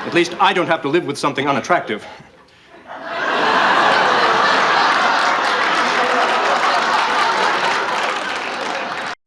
At least I don't have to live with something unattractive.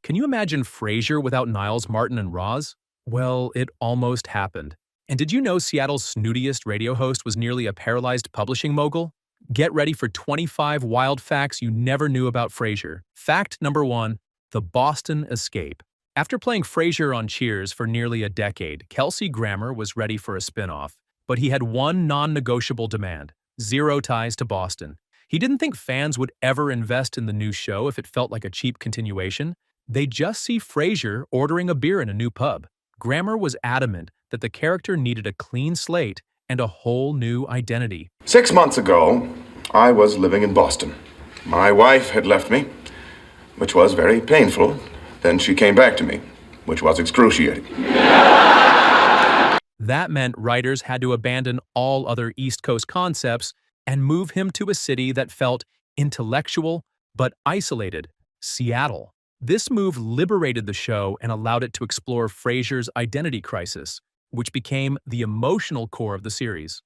Can you imagine Frasier without Niles, Martin, and Roz? Well, it almost happened. And did you know Seattle's snootiest radio host was nearly a paralyzed publishing mogul? Get ready for 25 wild facts you never knew about Frasier. Fact number 1, the Boston Escape. After playing Frasier on Cheers for nearly a decade, Kelsey Grammer was ready for a spinoff, but he had one non-negotiable demand: 0 ties to Boston. He didn't think fans would ever invest in the new show if it felt like a cheap continuation. They'd just see Frasier ordering a beer in a new pub. Grammer was adamant that the character needed a clean slate and a whole new identity. 6 months ago, I was living in Boston. My wife had left me, which was very painful. Then she came back to me, which was excruciating. That meant writers had to abandon all other East Coast concepts and move him to a city that felt intellectual but isolated: Seattle. This move liberated the show and allowed it to explore Frasier's identity crisis, which became the emotional core of the series.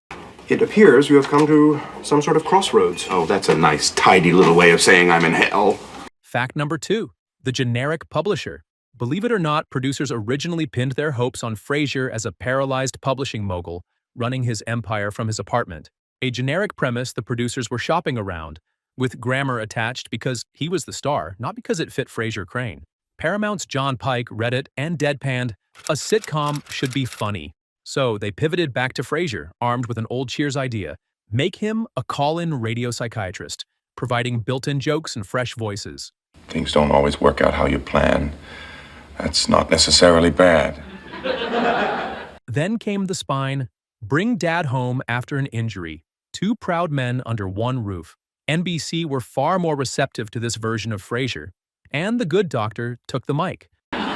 It appears you have come to some sort of crossroads. Oh, that's a nice, tidy little way of saying I'm in hell. Fact number 2, the generic publisher. Believe it or not, producers originally pinned their hopes on Frasier as a paralyzed publishing mogul running his empire from his apartment. A generic premise the producers were shopping around, with Grammer attached because he was the star, not because it fit Frasier Crane. Paramount's John Pike read it and deadpanned, a sitcom should be funny. So they pivoted back to Frasier, armed with an old Cheers idea: make him a call-in radio psychiatrist, providing built-in jokes and fresh voices. Things don't always work out how you plan. That's not necessarily bad. Then came the spine: bring Dad home after an injury. 2 proud men under one roof. NBC were far more receptive to this version of Frasier, and The Good Doctor took the mic.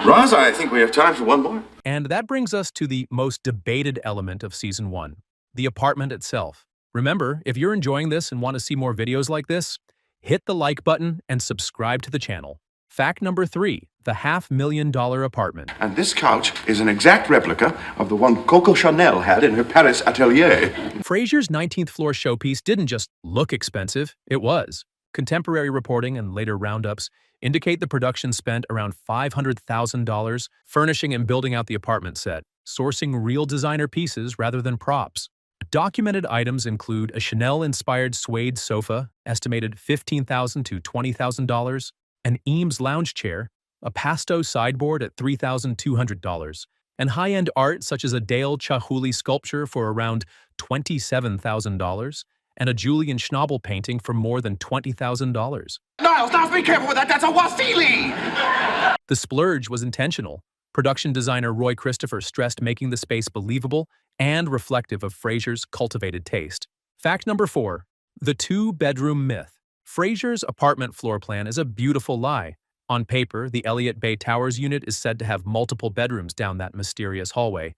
Roz, I think we have time for one more. And that brings us to the most debated element of Season 1, the apartment itself. Remember, if you're enjoying this and want to see more videos like this, hit the like button and subscribe to the channel. Fact number 3, the $500,000 apartment. And this couch is an exact replica of the one Coco Chanel had in her Paris atelier. Frasier's 19th floor showpiece didn't just look expensive, it was. Contemporary reporting and later roundups indicate the production spent around $500,000 furnishing and building out the apartment set, sourcing real designer pieces rather than props. Documented items include a Chanel-inspired suede sofa, estimated $15,000 to $20,000, an Eames lounge chair, a Pasto sideboard at $3,200, and high-end art such as a Dale Chihuly sculpture for around $27,000, and a Julian Schnabel painting for more than $20,000. Niles, be careful with that. That's a Wasili! The splurge was intentional. Production designer Roy Christopher stressed making the space believable and reflective of Frasier's cultivated taste. Fact number 4, the 2-bedroom myth. Frasier's apartment floor plan is a beautiful lie. On paper, the Elliott Bay Towers unit is said to have multiple bedrooms down that mysterious hallway,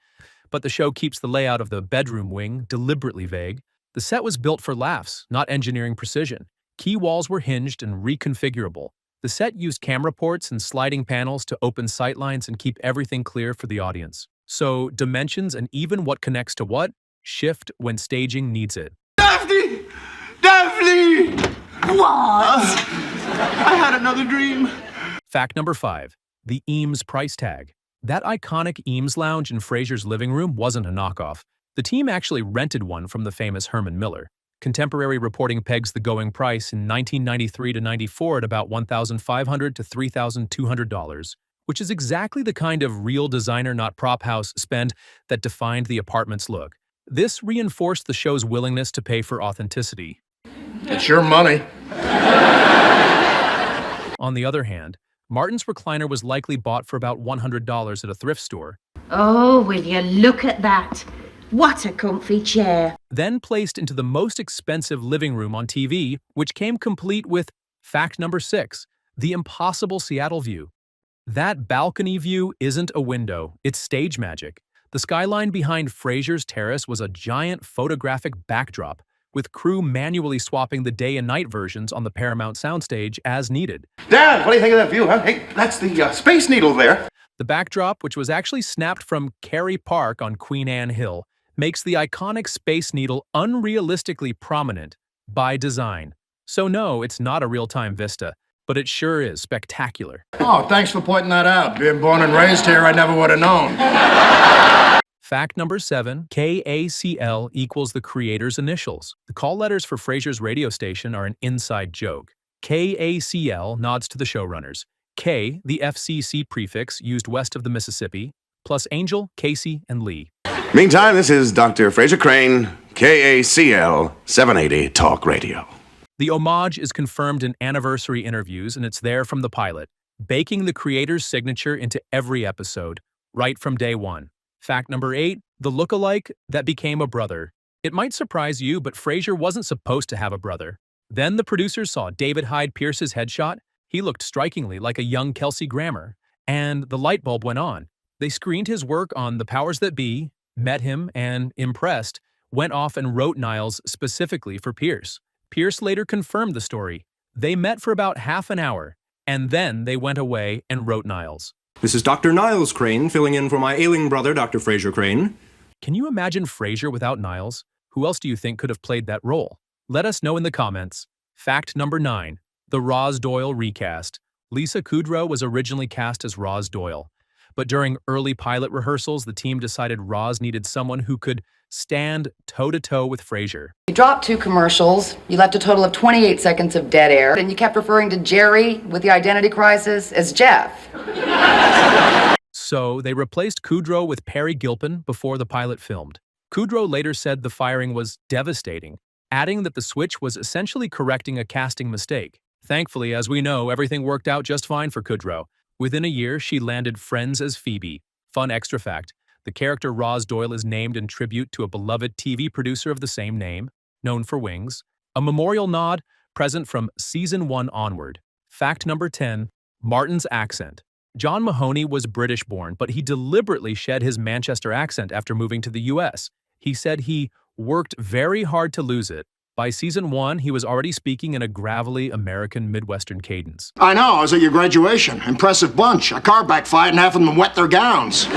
but the show keeps the layout of the bedroom wing deliberately vague. The set was built for laughs, not engineering precision. Key walls were hinged and reconfigurable. The set used camera ports and sliding panels to open sightlines and keep everything clear for the audience. So dimensions and even what connects to what shift when staging needs it. Daphne! Daphne! What? I had another dream. Fact number 5, the Eames price tag. That iconic Eames lounge in Frasier's living room wasn't a knockoff. The team actually rented one from the famous Herman Miller. Contemporary reporting pegs the going price in 1993 to 94 at about $1,500 to $3,200, which is exactly the kind of real designer not prop house spend that defined the apartment's look. This reinforced the show's willingness to pay for authenticity. It's your money. On the other hand, Martin's recliner was likely bought for about $100 at a thrift store. Oh, will you look at that? What a comfy chair. Then placed into the most expensive living room on TV, which came complete with fact number 6, the impossible Seattle view. That balcony view isn't a window, it's stage magic. The skyline behind Frasier's terrace was a giant photographic backdrop, with crew manually swapping the day and night versions on the Paramount soundstage as needed. Dad, what do you think of that view, huh? Hey, that's the Space Needle there. The backdrop, which was actually snapped from Cary Park on Queen Anne Hill, makes the iconic Space Needle unrealistically prominent by design. So no, it's not a real-time vista, but it sure is spectacular. Oh, thanks for pointing that out. Being born and raised here, I never would have known. Fact number 7, KACL equals the creator's initials. The call letters for Frasier's radio station are an inside joke. KACL nods to the showrunners. K, the FCC prefix used west of the Mississippi, plus Angel, Casey, and Lee. Meantime, this is Dr. Frasier Crane, KACL 780 Talk Radio. The homage is confirmed in anniversary interviews, and it's there from the pilot, baking the creator's signature into every episode, right from day one. Fact number 8, the look-alike that became a brother. It might surprise you, but Frasier wasn't supposed to have a brother. Then the producers saw David Hyde Pierce's headshot. He looked strikingly like a young Kelsey Grammer, and the light bulb went on. They screened his work on The Powers That Be, met him, and, impressed, went off and wrote Niles specifically for Pierce. Pierce later confirmed the story. They met for about half an hour, and then they went away and wrote Niles. This is Dr. Niles Crane, filling in for my ailing brother, Dr. Frasier Crane. Can you imagine Frasier without Niles? Who else do you think could have played that role? Let us know in the comments. Fact number 9, the Roz Doyle recast. Lisa Kudrow was originally cast as Roz Doyle, but during early pilot rehearsals, the team decided Roz needed someone who could stand toe-to-toe with Frasier. You dropped 2 commercials, you left a total of 28 seconds of dead air, and you kept referring to Jerry with the identity crisis as Jeff. So they replaced Kudrow with Perry Gilpin before the pilot filmed. Kudrow later said the firing was devastating, adding that the switch was essentially correcting a casting mistake. Thankfully, as we know, everything worked out just fine for Kudrow. Within a year, she landed Friends as Phoebe. Fun extra fact, the character Roz Doyle is named in tribute to a beloved TV producer of the same name, known for Wings. A memorial nod present from season 1 onward. Fact number 10, Martin's accent. John Mahoney was British-born, but he deliberately shed his Manchester accent after moving to the US. He said he worked very hard to lose it. By season 1, he was already speaking in a gravelly American Midwestern cadence. I know, I was at your graduation. Impressive bunch. A car backfired and half of them wet their gowns.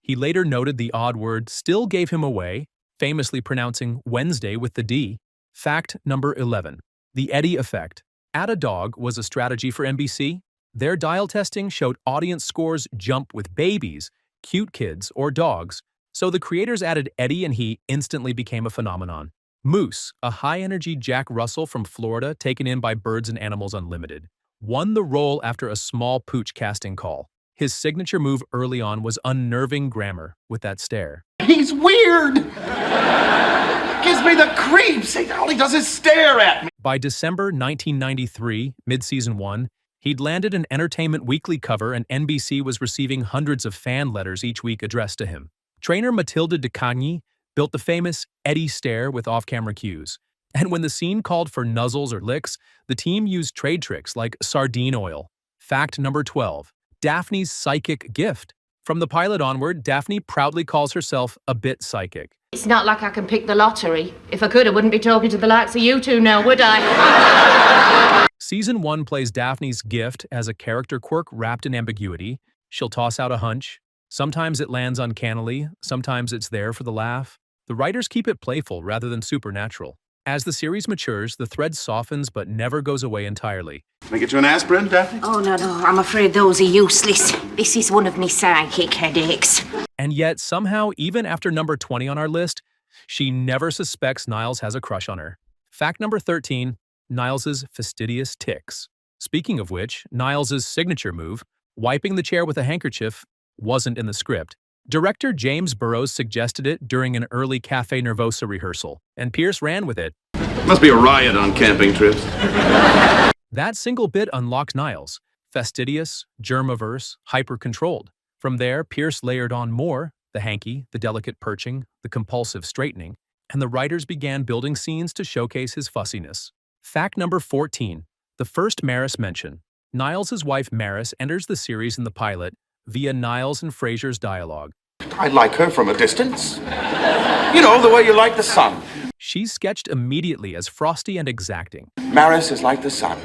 He later noted the odd word still gave him away, famously pronouncing Wednesday with the D. Fact number 11, the Eddie effect. Add a Dog was a strategy for NBC. Their dial testing showed audience scores jump with babies, cute kids, or dogs, so the creators added Eddie and he instantly became a phenomenon. Moose, a high-energy Jack Russell from Florida taken in by Birds and Animals Unlimited, won the role after a small pooch casting call. His signature move early on was unnerving grammar with that stare. He's weird! Gives me the creeps! All he does is stare at me! By December 1993, mid-season 1, he'd landed an Entertainment Weekly cover and NBC was receiving hundreds of fan letters each week addressed to him. Trainer Matilda DeCagni built the famous Eddie stare with off-camera cues. And when the scene called for nuzzles or licks, the team used trade tricks like sardine oil. Fact number 12, Daphne's psychic gift. From the pilot onward, Daphne proudly calls herself a bit psychic. It's not like I can pick the lottery. If I could, I wouldn't be talking to the likes of you two now, would I? Season 1 plays Daphne's gift as a character quirk wrapped in ambiguity. She'll toss out a hunch. Sometimes it lands uncannily, sometimes it's there for the laugh. The writers keep it playful rather than supernatural. As the series matures, the thread softens but never goes away entirely. Can I get you an aspirin, Daphne? Oh, no, I'm afraid those are useless. This is one of me psychic headaches. And yet, somehow, even after number 20 on our list, she never suspects Niles has a crush on her. Fact number 13, Niles's fastidious tics. Speaking of which, Niles's signature move, wiping the chair with a handkerchief, wasn't in the script. Director James Burrows suggested it during an early Cafe Nervosa rehearsal, and Pierce ran with it. Must be a riot on camping trips. That single bit unlocked Niles. Fastidious, germ-averse, hyper-controlled. From there, Pierce layered on more, the hanky, the delicate perching, the compulsive straightening, and the writers began building scenes to showcase his fussiness. Fact number 14, the first Maris mention. Niles' wife Maris enters the series in the pilot via Niles and Frasier's dialogue. I like her from a distance. You know, the way you like the sun. She's sketched immediately as frosty and exacting. Maris is like the sun,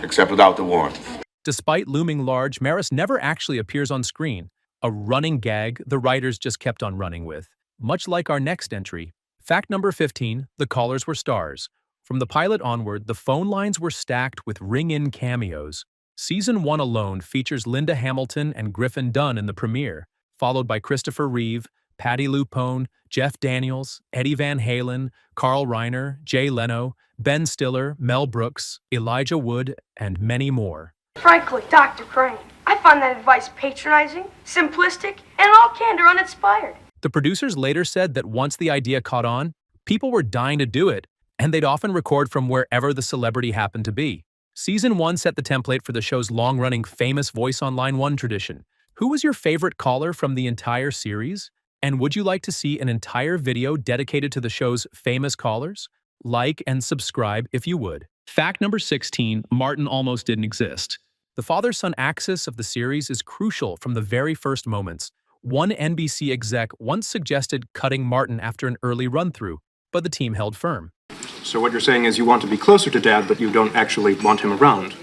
except without the warmth. Despite looming large, Maris never actually appears on screen, a running gag the writers just kept on running with. much like our next entry. Fact number 15, the callers were stars. From the pilot onward, the phone lines were stacked with ring-in cameos. Season 1 alone features Linda Hamilton and Griffin Dunn in the premiere, followed by Christopher Reeve, Patti LuPone, Jeff Daniels, Eddie Van Halen, Carl Reiner, Jay Leno, Ben Stiller, Mel Brooks, Elijah Wood, and many more. Frankly, Dr. Crane, I find that advice patronizing, simplistic, and in all candor uninspired. The producers later said that once the idea caught on, people were dying to do it, and they'd often record from wherever the celebrity happened to be. Season 1 set the template for the show's long-running famous Voice on Line 1 tradition. Who was your favorite caller from the entire series? And would you like to see an entire video dedicated to the show's famous callers? Like and subscribe if you would. Fact number 16, Martin almost didn't exist. The father-son axis of the series is crucial from the very first moments. One NBC exec once suggested cutting Martin after an early run-through, but the team held firm. So what you're saying is you want to be closer to Dad, but you don't actually want him around.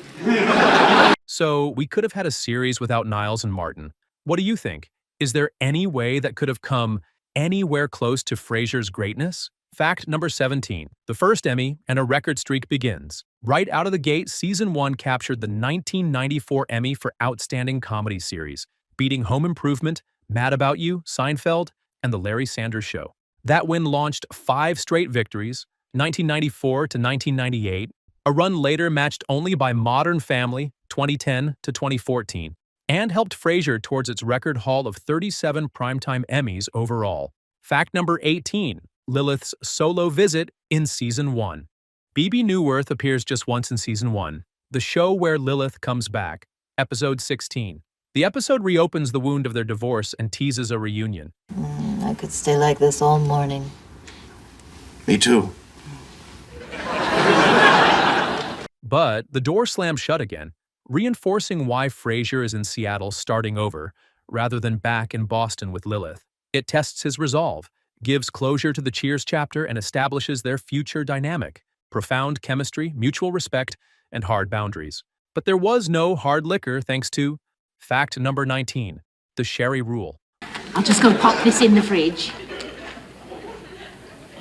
So we could have had a series without Niles and Martin. What do you think? Is there any way that could have come anywhere close to Frasier's greatness? Fact number 17. The first Emmy and a record streak begins. Right out of the gate, Season 1 captured the 1994 Emmy for Outstanding Comedy Series, beating Home Improvement, Mad About You, Seinfeld, and The Larry Sanders Show. That win launched 5 straight victories, 1994 to 1998, a run later matched only by Modern Family, 2010 to 2014, and helped Frasier towards its record haul of 37 primetime Emmys overall. Fact number 18, Lilith's solo visit in Season 1. Bebe Neuwirth appears just once in Season 1, the show where Lilith comes back, Episode 16. The episode reopens the wound of their divorce and teases a reunion. I could stay like this all morning. Me too. But the door slams shut again, reinforcing why Frasier is in Seattle starting over, rather than back in Boston with Lilith. It tests his resolve, gives closure to the Cheers chapter, and establishes their future dynamic, profound chemistry, mutual respect, and hard boundaries. But there was no hard liquor thanks to fact number 19, the sherry rule. I'll just go pop this in the fridge.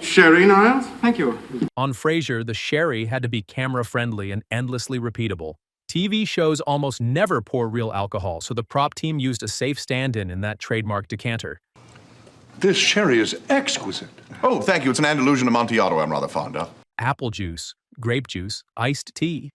Sherry, Niles? Thank you. On Frasier, the sherry had to be camera-friendly and endlessly repeatable. TV shows almost never pour real alcohol, so the prop team used a safe stand-in in that trademark decanter. This sherry is exquisite. Oh, thank you. It's an Andalusian Amontillado I'm rather fond of. Apple juice, grape juice, iced tea.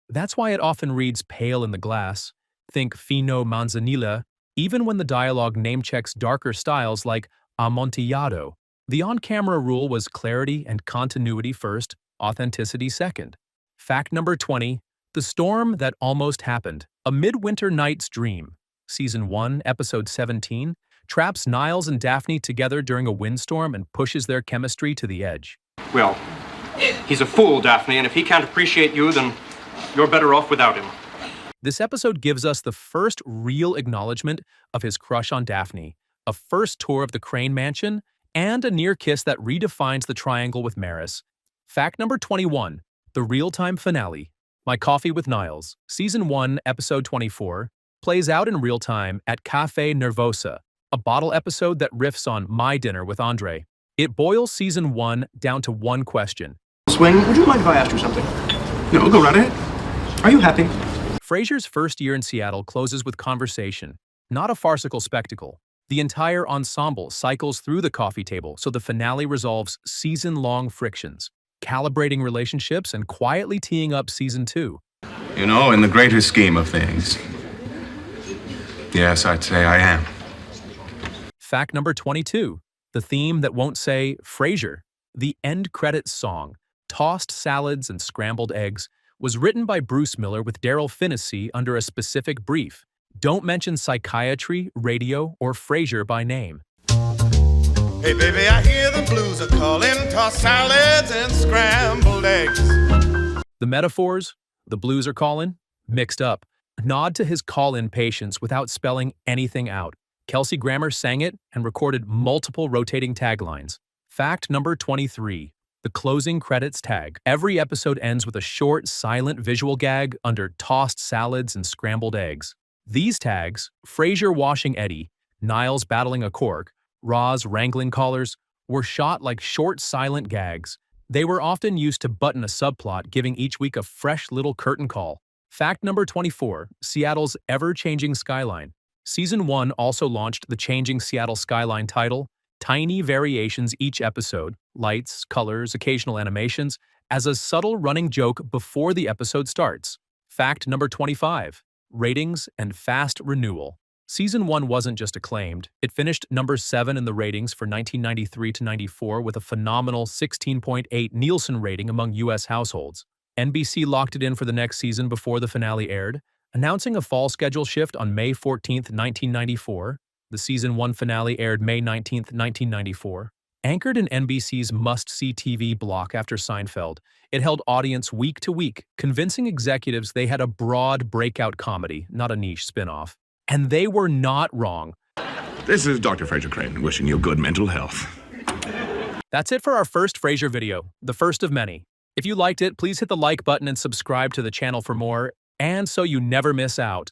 That's why it often reads pale in the glass. Think fino manzanilla, even when the dialogue name-checks darker styles like Amontillado. The on-camera rule was clarity and continuity first, authenticity second. Fact number 20, the storm that almost happened. A Midwinter Night's Dream, Season 1, Episode 17, traps Niles and Daphne together during a windstorm and pushes their chemistry to the edge. Well, he's a fool, Daphne, and if he can't appreciate you, then you're better off without him. This episode gives us the first real acknowledgement of his crush on Daphne, a first tour of the Crane mansion, and a near kiss that redefines the triangle with Maris. Fact number 21, the real-time finale. My Coffee with Niles, Season 1, Episode 24, plays out in real time at Cafe Nervosa, a bottle episode that riffs on My Dinner with Andre. It boils Season 1 down to one question. Swing, would you mind if I asked you something? No, go right ahead. Are you happy? Frasier's first year in Seattle closes with conversation, not a farcical spectacle. The entire ensemble cycles through the coffee table, so the finale resolves season-long frictions, calibrating relationships and quietly teeing up Season 2. You know, in the greater scheme of things, yes, I'd say I am. Fact number 22, the theme that won't say Frasier. The end credits song, Tossed Salads and Scrambled Eggs, was written by Bruce Miller with Daryl Finnessy under a specific brief. Don't mention psychiatry, radio, or Frasier by name. Hey baby, I hear the blues are calling, tossed salads and scrambled eggs. The metaphors, the blues are calling, mixed up. A nod to his call-in patience without spelling anything out. Kelsey Grammer sang it and recorded multiple rotating taglines. Fact number 23, the closing credits tag. Every episode ends with a short, silent visual gag under tossed salads and scrambled eggs. These tags, Frasier washing Eddie, Niles battling a cork, Raw's wrangling callers were shot like short, silent gags. They were often used to button a subplot, giving each week a fresh little curtain call. Fact number 24, Seattle's ever-changing skyline. Season 1 also launched the changing Seattle skyline title, tiny variations each episode, lights, colors, occasional animations, as a subtle running joke before the episode starts. Fact number 25, ratings and fast renewal. Season 1 wasn't just acclaimed, it finished number 7 in the ratings for 1993 to 94 with a phenomenal 16.8 Nielsen rating among U.S. households. NBC locked it in for the next season before the finale aired, announcing a fall schedule shift on May 14, 1994. The Season 1 finale aired May 19, 1994. Anchored in NBC's must-see TV block after Seinfeld, it held audience week to week, convincing executives they had a broad breakout comedy, not a niche spinoff. And they were not wrong. This is Dr. Frasier Crane, wishing you good mental health. That's it for our first Frasier video, the first of many. If you liked it, please hit the like button and subscribe to the channel for more, and so you never miss out.